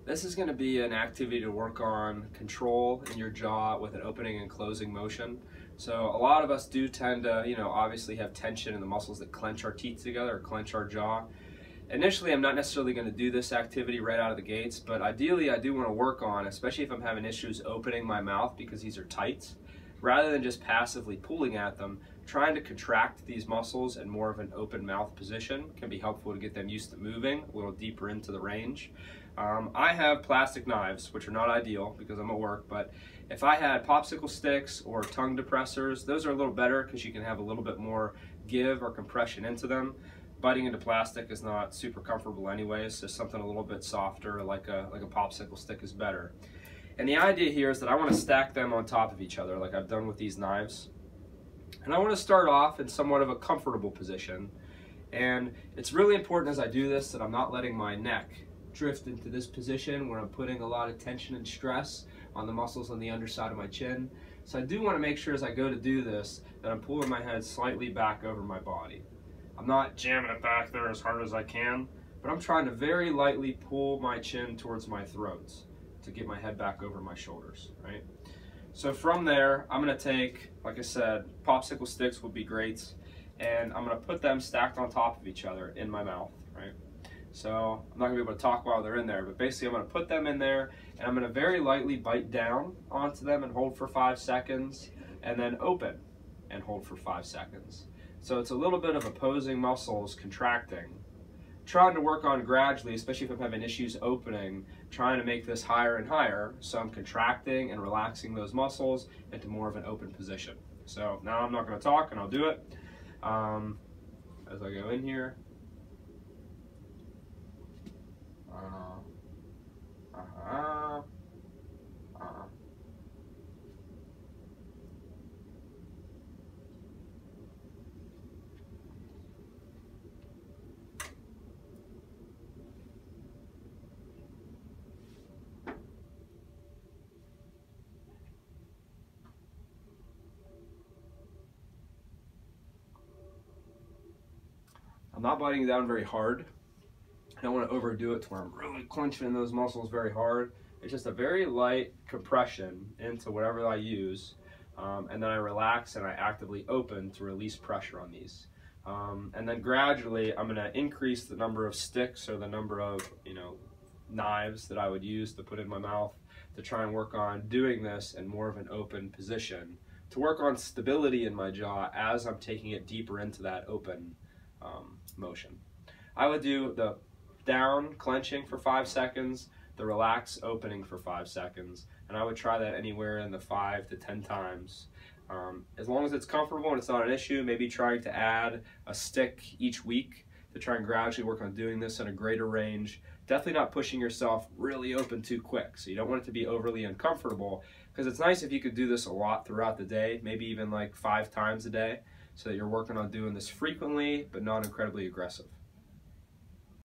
This is going to be an activity to work on control in your jaw with an opening and closing motion. So a lot of us do tend to, obviously have tension in the muscles that clench our teeth together or clench our jaw. Initially, I'm not necessarily going to do this activity right out of the gates, but ideally I do want to work on, especially if I'm having issues opening my mouth because these are tight, rather than just passively pulling at them, trying to contract these muscles in more of an open mouth position can be helpful to get them used to moving a little deeper into the range. I have plastic knives, which are not ideal because I'm at work, but if I had popsicle sticks or tongue depressors, those are a little better because you can have a little bit more give or compression into them. Biting into plastic is not super comfortable anyways, so something a little bit softer like a popsicle stick is better. And the idea here is that I want to stack them on top of each other like I've done with these knives. And I want to start off in somewhat of a comfortable position. And it's really important as I do this that I'm not letting my neck drift into this position where I'm putting a lot of tension and stress on the muscles on the underside of my chin. So I do want to make sure as I go to do this that I'm pulling my head slightly back over my body. I'm not jamming it back there as hard as I can, but I'm trying to very lightly pull my chin towards my throat to get my head back over my shoulders, right? So from there, I'm going to take, like I said, popsicle sticks would be great, and I'm going to put them stacked on top of each other in my mouth, right? So I'm not going to be able to talk while they're in there, but basically I'm going to put them in there, and I'm going to very lightly bite down onto them and hold for 5 seconds, and then open and hold for 5 seconds. So it's a little bit of opposing muscles contracting. Trying to work on gradually, especially if I'm having issues opening, trying to make this higher and higher, so I'm contracting and relaxing those muscles into more of an open position. So now I'm not going to talk and I'll do it as I go in here. I'm not biting down very hard. I don't want to overdo it to where I'm really clenching those muscles very hard. It's just a very light compression into whatever I use, and then I relax and I actively open to release pressure on these. And then gradually I'm going to increase the number of sticks or the number of knives that I would use to put in my mouth to try and work on doing this in more of an open position, to work on stability in my jaw as I'm taking it deeper into that open motion. I would do the down clenching for 5 seconds, the relax opening for 5 seconds, and I would try that anywhere in the 5 to 10 times. As long as it's comfortable and it's not an issue, maybe trying to add a stick each week to try and gradually work on doing this in a greater range. Definitely not pushing yourself really open too quick, so you don't want it to be overly uncomfortable, because it's nice if you could do this a lot throughout the day, maybe even like 5 times a day, so that you're working on doing this frequently but not incredibly aggressive.